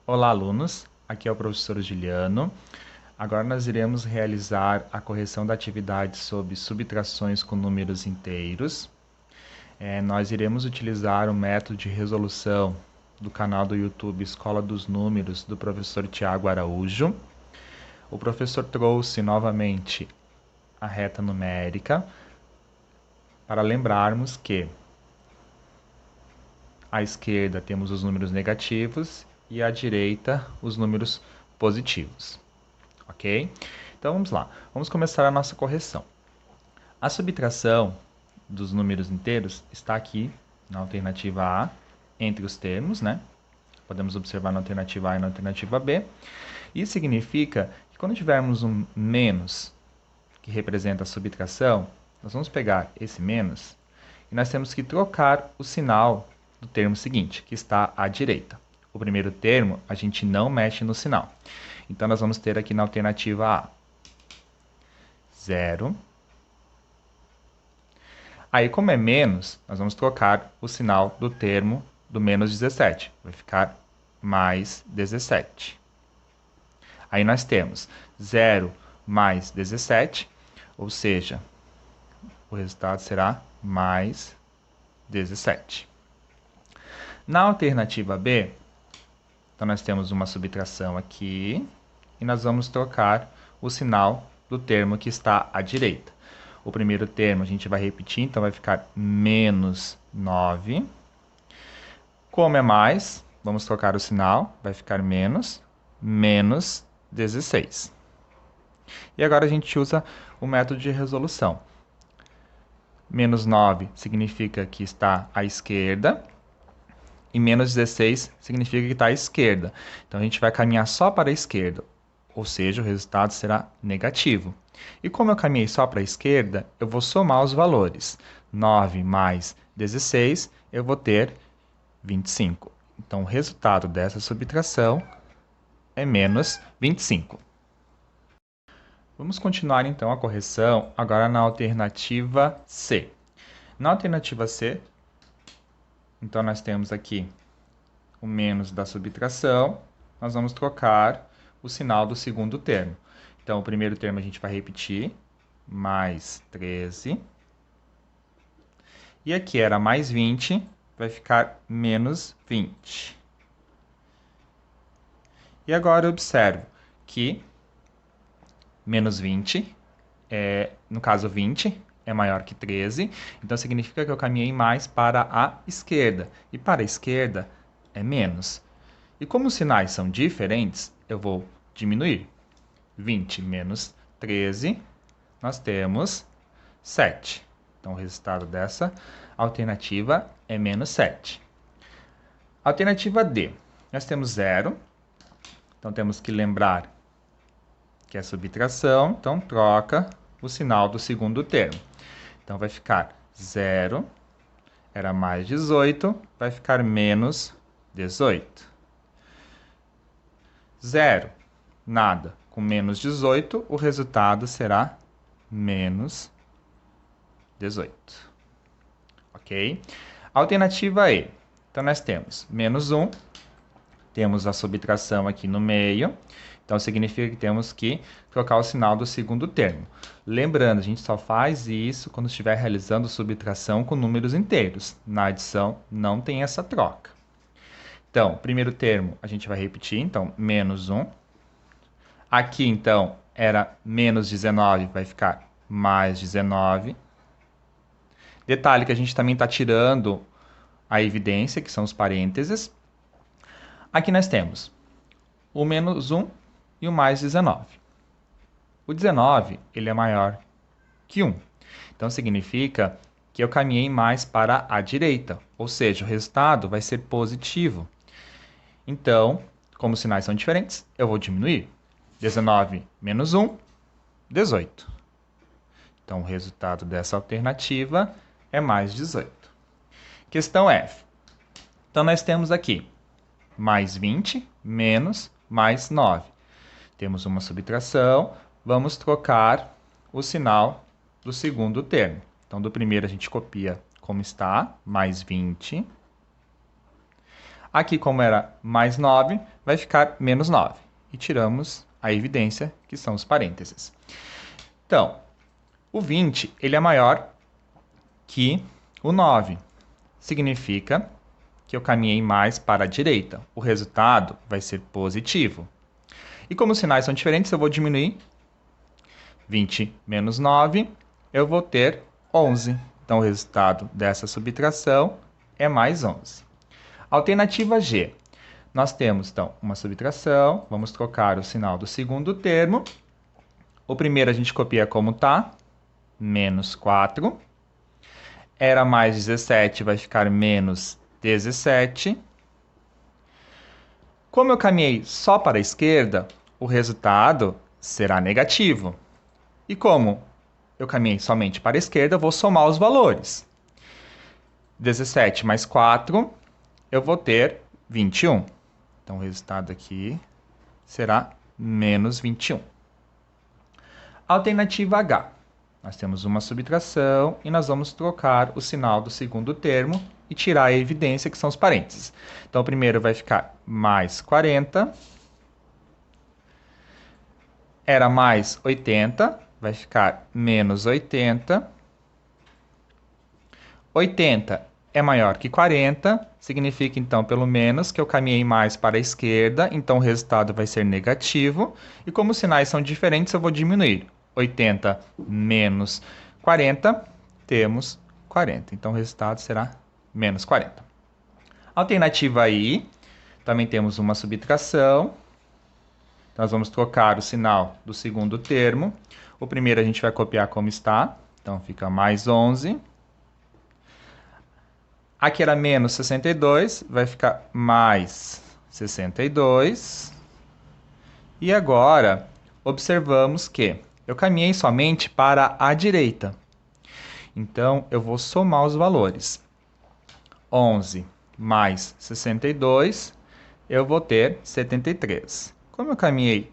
Olá, alunos. Aqui é o professor Juliano. Agora nós iremos realizar a correção da atividade sobre subtrações com números inteiros. Nós iremos utilizar o método de resolução do canal do YouTube Escola dos Números, do professor Tiago Araújo. O professor trouxe novamente a reta numérica para lembrarmos que à esquerda temos os números negativos e à direita os números positivos. Ok? Então vamos lá. Vamos começar a nossa correção. A subtração dos números inteiros está aqui na alternativa A, entre os termos, né? Podemos observar na alternativa A e na alternativa B. Isso significa que quando tivermos um menos que representa a subtração, nós vamos pegar esse menos e nós temos que trocar o sinal do termo seguinte, que está à direita. O primeiro termo, a gente não mexe no sinal. Então, nós vamos ter aqui na alternativa A, 0. Aí, como é menos, nós vamos trocar o sinal do termo do menos 17. Vai ficar mais 17. Aí, nós temos 0 mais 17, ou seja, o resultado será mais 17. Na alternativa B, então nós temos uma subtração aqui e nós vamos trocar o sinal do termo que está à direita. O primeiro termo a gente vai repetir, então vai ficar menos 9. Como é mais, vamos trocar o sinal, vai ficar menos 16. E agora a gente usa o método de resolução. Menos 9 significa que está à esquerda. E menos 16 significa que está à esquerda. Então, a gente vai caminhar só para a esquerda, ou seja, o resultado será negativo. E como eu caminhei só para a esquerda, eu vou somar os valores. 9 mais 16, eu vou ter 25. Então, o resultado dessa subtração é menos 25. Vamos continuar, então, a correção agora na alternativa C. Na alternativa C, então, nós temos aqui o menos da subtração, nós vamos trocar o sinal do segundo termo. Então, o primeiro termo a gente vai repetir, mais 13. E aqui era mais 20, vai ficar menos 20. E agora eu observo que menos 20, no caso 20, é maior que 13, então significa que eu caminhei mais para a esquerda, e para a esquerda é menos. E como os sinais são diferentes, eu vou diminuir. 20 menos 13, nós temos 7. Então, o resultado dessa alternativa é menos 7. Alternativa D, nós temos 0, então temos que lembrar que é subtração, então troca o sinal do segundo termo. Então, vai ficar 0, era mais 18, vai ficar menos 18. 0, nada. Com menos 18, o resultado será menos 18. Ok? Alternativa E. Então, nós temos menos 1, temos a subtração aqui no meio, então significa que temos que trocar o sinal do segundo termo. Lembrando, a gente só faz isso quando estiver realizando subtração com números inteiros. Na adição, não tem essa troca. Então, primeiro termo a gente vai repetir, então, menos 1. Aqui, então, era menos 19, vai ficar mais 19. Detalhe que a gente também está tirando a evidência, que são os parênteses. Aqui nós temos o menos 1 e o mais 19. O 19, ele é maior que 1. Então, significa que eu caminhei mais para a direita, ou seja, o resultado vai ser positivo. Então, como os sinais são diferentes, eu vou diminuir. 19 menos 1, 18. Então, o resultado dessa alternativa é mais 18. Questão F. Então, nós temos aqui mais 20 menos mais 9. Temos uma subtração, vamos trocar o sinal do segundo termo. Então, do primeiro a gente copia como está, mais 20. Aqui, como era mais 9, vai ficar menos 9. E tiramos a evidência, que são os parênteses. Então, o 20 ele é maior que o 9. Significa que eu caminhei mais para a direita. O resultado vai ser positivo. E como os sinais são diferentes, eu vou diminuir 20 menos 9, eu vou ter 11. Então, o resultado dessa subtração é mais 11. Alternativa G. Nós temos, então, uma subtração. Vamos trocar o sinal do segundo termo. O primeiro a gente copia como está, menos 4. Era mais 17, vai ficar menos 17. Como eu caminhei só para a esquerda, o resultado será negativo. E como eu caminhei somente para a esquerda, eu vou somar os valores. 17 mais 4, eu vou ter 21. Então, o resultado aqui será menos 21. Alternativa H. Nós temos uma subtração e nós vamos trocar o sinal do segundo termo e tirar a evidência, que são os parênteses. Então, o primeiro vai ficar mais 40. Era mais 80, vai ficar menos 80. 80 é maior que 40, significa então, pelo menos, que eu caminhei mais para a esquerda, então o resultado vai ser negativo. E como os sinais são diferentes, eu vou diminuir. 80 menos 40, temos 40. Então o resultado será menos 40. Alternativa I, também temos uma subtração. Nós vamos trocar o sinal do segundo termo. O primeiro a gente vai copiar como está. Então, fica mais 11. Aqui era menos 62, vai ficar mais 62. E agora, observamos que eu caminhei somente para a direita. Então, eu vou somar os valores. 11 mais 62, eu vou ter 73. Como eu caminhei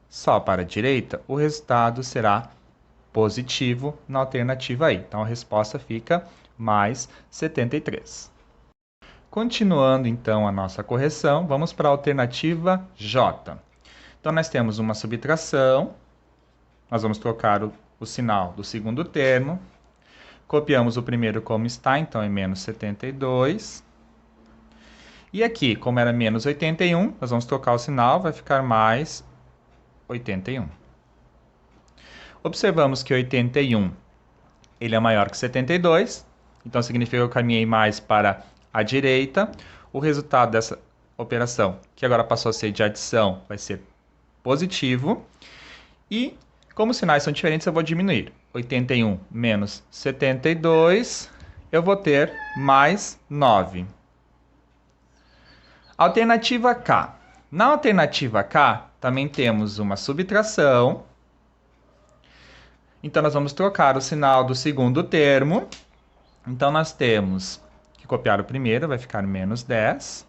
só para a direita, o resultado será positivo na alternativa I. Então, a resposta fica mais 73. Continuando, então, a nossa correção, vamos para a alternativa J. Então, nós temos uma subtração. Nós vamos trocar o sinal do segundo termo. Copiamos o primeiro como está, então é menos 72. E aqui, como era menos 81, nós vamos trocar o sinal, vai ficar mais 81. Observamos que 81 ele é maior que 72, então significa que eu caminhei mais para a direita. O resultado dessa operação, que agora passou a ser de adição, vai ser positivo. E, como os sinais são diferentes, eu vou diminuir. 81 menos 72, eu vou ter mais 9. Alternativa K. Na alternativa K, também temos uma subtração. Então, nós vamos trocar o sinal do segundo termo. Então, nós temos que copiar o primeiro, vai ficar menos 10.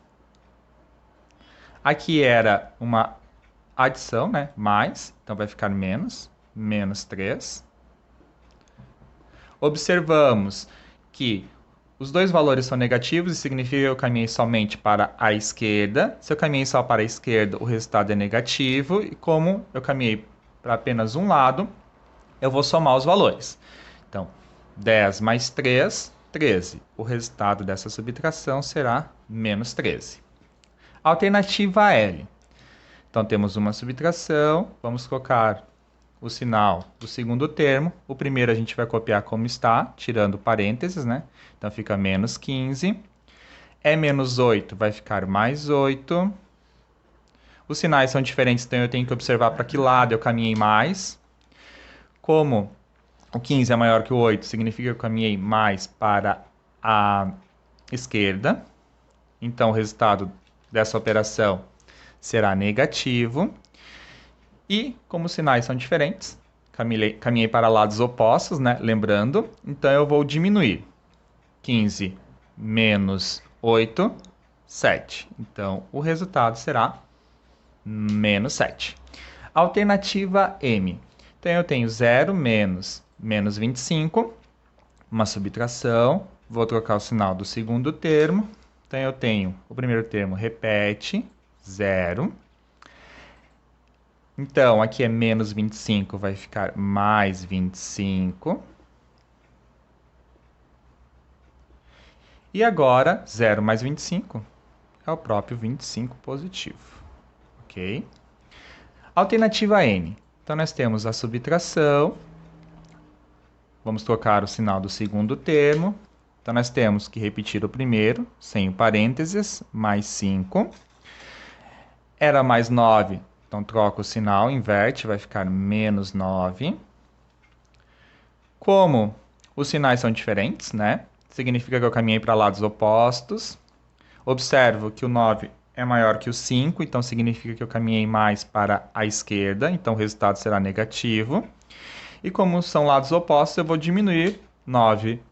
Aqui era uma adição, né? Mais, então vai ficar menos 3. Observamos que os dois valores são negativos e significa que eu caminhei somente para a esquerda. Se eu caminhei só para a esquerda, o resultado é negativo. E como eu caminhei para apenas um lado, eu vou somar os valores. Então, 10 mais 3, 13. O resultado dessa subtração será menos 13. Alternativa L. Então, temos uma subtração. Vamos colocar o sinal do segundo termo. O primeiro a gente vai copiar como está, tirando parênteses, né? Então, fica menos 15. É menos 8, vai ficar mais 8. Os sinais são diferentes, então eu tenho que observar para que lado eu caminhei mais. Como o 15 é maior que o 8, significa que eu caminhei mais para a esquerda. Então, o resultado dessa operação será negativo. E, como os sinais são diferentes, caminhei para lados opostos, né? Lembrando, então eu vou diminuir. 15 menos 8, 7. Então, o resultado será menos 7. Alternativa M. Então, eu tenho 0 menos 25, uma subtração. Vou trocar o sinal do segundo termo. Então, eu tenho o primeiro termo repete, 0. Então, aqui é menos 25, vai ficar mais 25. E agora, 0 mais 25 é o próprio 25 positivo. Ok? Alternativa N. Então, nós temos a subtração. Vamos trocar o sinal do segundo termo. Então, nós temos que repetir o primeiro, sem o parênteses, mais 5. Era mais 9, então troca o sinal, inverte, vai ficar menos 9. Como os sinais são diferentes, né? Significa que eu caminhei para lados opostos. Observo que o 9 é maior que o 5, então significa que eu caminhei mais para a esquerda, então o resultado será negativo. E como são lados opostos, eu vou diminuir 9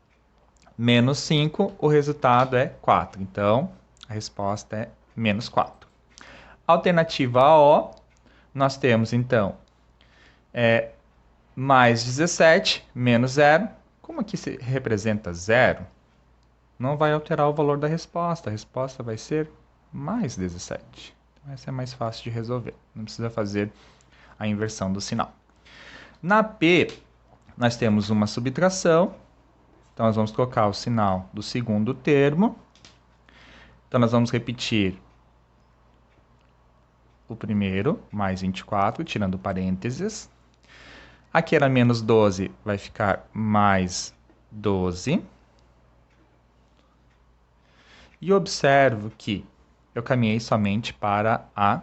menos 5, o resultado é 4. Então, a resposta é menos 4. Alternativa O, nós temos, então, mais 17, menos 0. Como aqui se representa 0, não vai alterar o valor da resposta. A resposta vai ser mais 17. Então, essa é mais fácil de resolver. Não precisa fazer a inversão do sinal. Na P, nós temos uma subtração. Então, nós vamos trocar o sinal do segundo termo. Então, nós vamos repetir o primeiro, mais 24, tirando parênteses. Aqui era menos 12, vai ficar mais 12. E observo que eu caminhei somente para a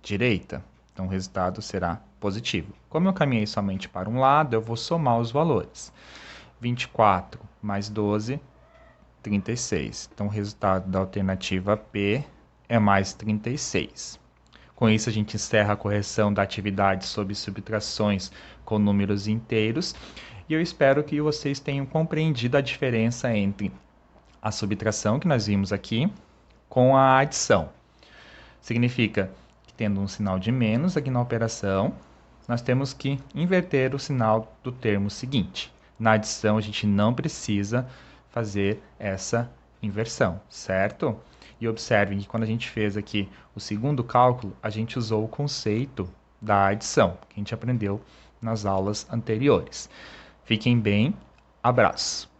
direita. Então, o resultado será positivo. Como eu caminhei somente para um lado, eu vou somar os valores. 24 mais 12, 36. Então, o resultado da alternativa P é mais 36. Com isso, a gente encerra a correção da atividade sobre subtrações com números inteiros. E eu espero que vocês tenham compreendido a diferença entre a subtração, que nós vimos aqui, com a adição. Significa que, tendo um sinal de menos aqui na operação, nós temos que inverter o sinal do termo seguinte. Na adição, a gente não precisa fazer essa inversão, certo? E observem que quando a gente fez aqui o segundo cálculo, a gente usou o conceito da adição, que a gente aprendeu nas aulas anteriores. Fiquem bem, abraço!